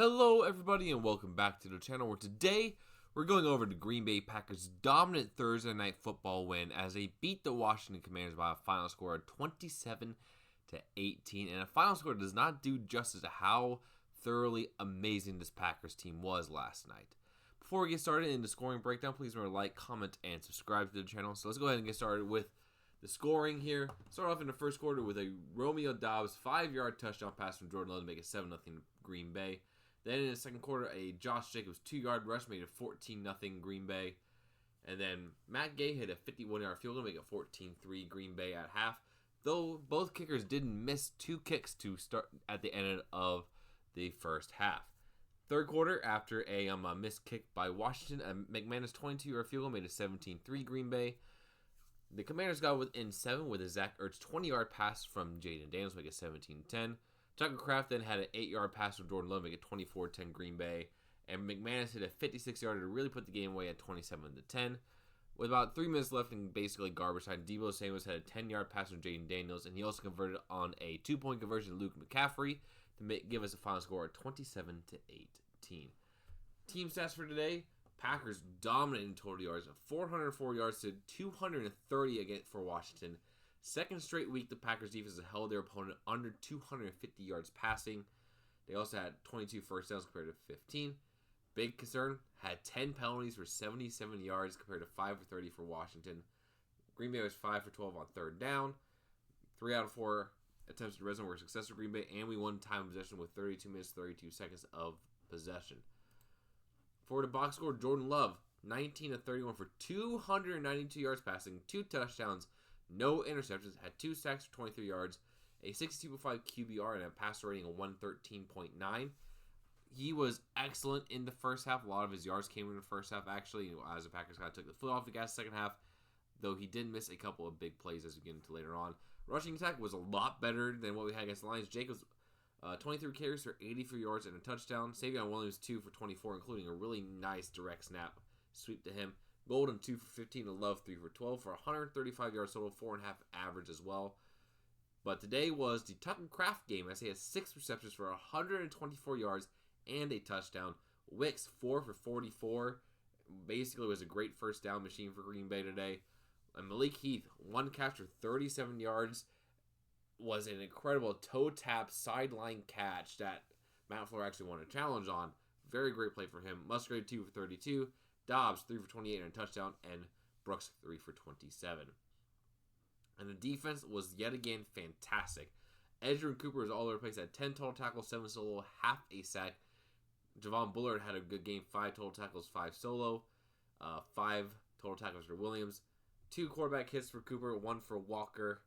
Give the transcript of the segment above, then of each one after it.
Hello everybody and welcome back to the channel where today we're going over the Green Bay Packers' dominant Thursday night football win as they beat the Washington Commanders by a final score of 27-18, and a final score does not do justice to how thoroughly amazing this Packers team was last night. Before we get started in the scoring breakdown, please remember to like, comment, and subscribe to the channel. So let's go ahead and get started with the scoring here. Start off in the first quarter with a Romeo Doubs 5-yard touchdown pass from Jordan Love to make it 7-0 Green Bay. Then in the second quarter, a Josh Jacobs 2-yard rush made it 14-0 Green Bay. And then Matt Gay hit a 51-yard field goal to make it 14-3 Green Bay at half. Though both kickers didn't miss two kicks to start at the end of the first half. Third quarter, after a missed kick by Washington, a McManus 22-yard field goal made it 17-3 Green Bay. The Commanders got within 7 with a Zach Ertz 20-yard pass from Jaden Daniels to make it 17-10. Tucker Kraft then had an 8-yard pass from Jordan Love, make it 24-10 Green Bay. And McManus hit a 56-yarder to really put the game away at 27-10. With about 3 minutes left in basically garbage time, Deebo Samuels had a 10-yard pass from Jaden Daniels, and he also converted on a 2-point conversion to Luke McCaffrey to give us a final score of 27-18. Team stats for today: Packers dominated in total yards, 404 yards to 230 against for Washington. Second straight week, the Packers defense has held their opponent under 250 yards passing. They also had 22 first downs compared to 15. Big concern, had 10 penalties for 77 yards compared to 5 for 30 for Washington. Green Bay was 5 for 12 on third down. 3 out of 4 attempts to red zone were a success for Green Bay, and we won time of possession with 32 minutes, 32 seconds of possession. For the box score, Jordan Love, 19 of 31 for 292 yards passing, 2 touchdowns, no interceptions, had 2 sacks for 23 yards, a 62.5 QBR, and a passer rating of 113.9. He was excellent in the first half. A lot of his yards came in the first half, actually, as the Packers kind of took the foot off the gas second half, though he did miss a couple of big plays as we get into later on. Rushing attack was a lot better than what we had against the Lions. Jacobs, 23 carries for 83 yards and a touchdown. Savion Williams, 2 for 24, including a really nice direct snap sweep to him. Golden, 2 for 15, and Love, 3 for 12 for 135 yards total, 4.5 average as well. But today was the Tucker Kraft game, as he had 6 receptions for 124 yards and a touchdown. Wicks, 4 for 44. Basically was a great first down machine for Green Bay today. And Malik Heath, 1 catch for 37 yards. Was an incredible toe-tap sideline catch that Matt Fleur actually won a challenge on. Very great play for him. Musgrave, 2 for 32. Dobbs, 3 for 28 and a touchdown. And Brooks, 3 for 27. And the defense was yet again fantastic. Edgerrin Cooper was all over the place. Had 10 total tackles, 7 solo, half a sack. Javon Bullard had a good game. 5 total tackles, 5 solo. 5 total tackles for Williams. 2 quarterback hits for Cooper, 1 for Walker.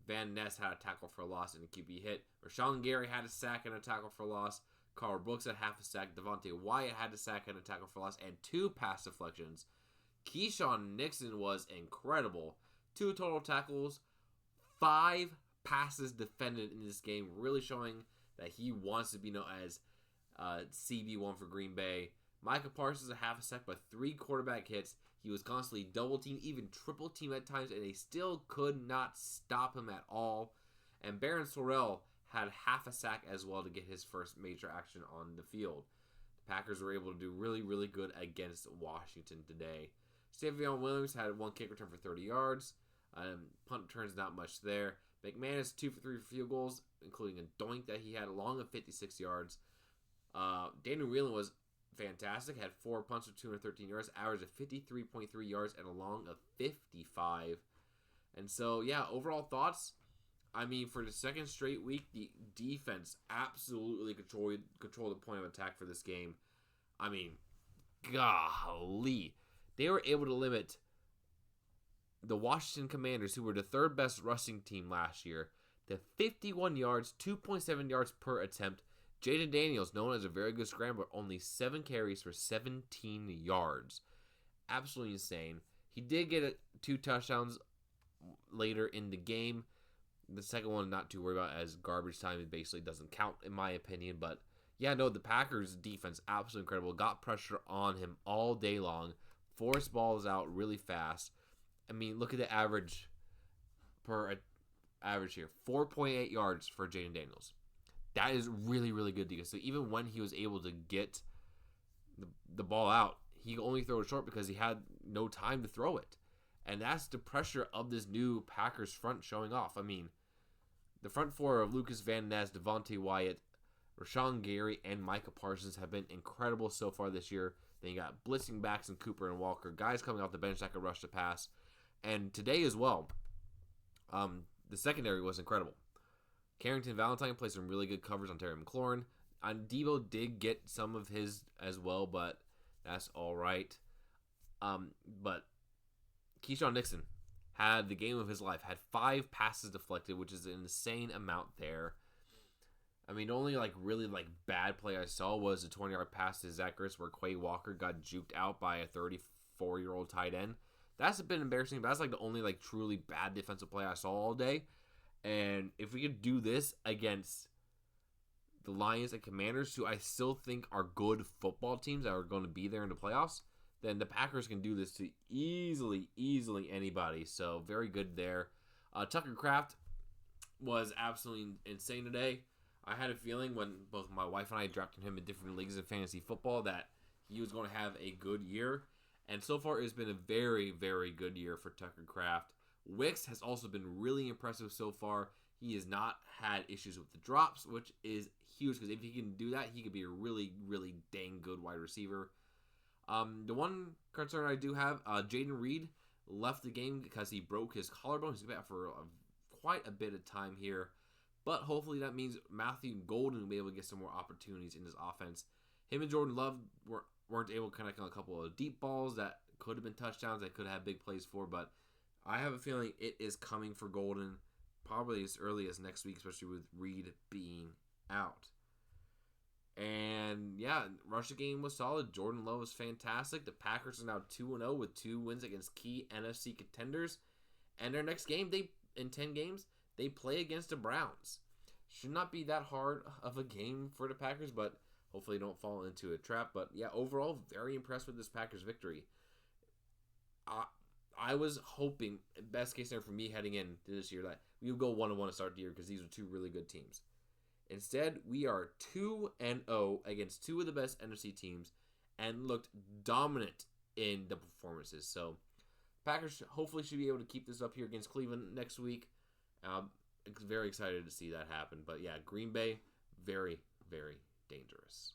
Van Ness had a tackle for a loss and a QB hit. Rashawn Gary had a sack and a tackle for a loss. Carl Brooks had half a sack. Devontae Wyatt had a sack and a tackle for a loss. And 2 pass deflections. Keyshawn Nixon was incredible. 2 total tackles. 5 passes defended in this game. Really showing that he wants to be known as CB1 for Green Bay. Micah Parsons a half a sack, but 3 quarterback hits. He was constantly double-teamed, even triple-teamed at times, and they still could not stop him at all. And Baron Sorrell had half a sack as well to get his first major action on the field. The Packers were able to do really, really good against Washington today. Savion Williams had 1 kick return for 30 yards. Punt returns, not much there. McManus, 2 for 3 for field goals, including a doink that he had along of 56 yards. Daniel Whelan was fantastic. Had 4 punts for 213 yards, average of 53.3 yards, and a long of 55. And so, yeah, overall thoughts. I mean, for the second straight week, the defense absolutely controlled the point of attack for this game. I mean, golly. They were able to limit the Washington Commanders, who were the 3rd best rushing team last year, to 51 yards, 2.7 yards per attempt. Jaden Daniels, known as a very good scrambler, only 7 carries for 17 yards. Absolutely insane. He did get 2 touchdowns later in the game. The second one, not too worried about, as garbage time. It basically doesn't count, in my opinion. But, yeah, no, the Packers' defense, absolutely incredible. Got pressure on him all day long. Forced balls out really fast. I mean, look at the average here. 4.8 yards for Jaden Daniels. that is really, really good to get. So even when he was able to get the ball out, he could only throw it short because he had no time to throw it. And that's the pressure of this new Packers front showing off. I mean, the front four of Lucas Van Ness, Devontae Wyatt, Rashawn Gary, and Micah Parsons have been incredible so far this year. Then you got blitzing backs in Cooper and Walker, guys coming off the bench that could rush the pass. And today as well, the secondary was incredible. Carrington Valentine played some really good covers on Terry McLaurin. Debo did get some of his as well, but that's all right. But Keyshawn Nixon had the game of his life. Had 5 passes deflected, which is an insane amount there. I mean, the only really bad play I saw was a 20-yard pass to Zach Ertz where Quay Walker got juked out by a 34-year-old tight end. That's a bit embarrassing, but that's the only truly bad defensive play I saw all day. And if we could do this against the Lions and Commanders, who I still think are good football teams that are going to be there in the playoffs, then the Packers can do this to easily anybody. So very good there. Tucker Kraft was absolutely insane today. I had a feeling when both my wife and I drafted him in different leagues of fantasy football that he was going to have a good year. And so far, it's been a very, very good year for Tucker Kraft. Wicks has also been really impressive so far. He has not had issues with the drops, which is huge because if he can do that, he could be a really, really dang good wide receiver. The one concern I do have, Jaden Reed left the game because he broke his collarbone. He's been out for quite a bit of time here. But hopefully that means Matthew Golden will be able to get some more opportunities in this offense. Him and Jordan Love weren't able to connect on a couple of deep balls that could have been touchdowns, that could have had big plays for, but I have a feeling it is coming for Golden probably as early as next week, especially with Reed being out. And yeah, rush game was solid. Jordan Love was fantastic. The Packers are now 2-0 with 2 wins against key NFC contenders. And their next game, in 10 games, they play against the Browns. Should not be that hard of a game for the Packers, but hopefully don't fall into a trap. But yeah, overall, very impressed with this Packers victory. I was hoping, best case scenario for me heading into this year, that we would go 1-1 to start the year because these are 2 really good teams. Instead, we are 2-0 against 2 of the best NFC teams and looked dominant in the performances. So, Packers hopefully should be able to keep this up here against Cleveland next week. Very excited to see that happen. But yeah, Green Bay, very, very dangerous.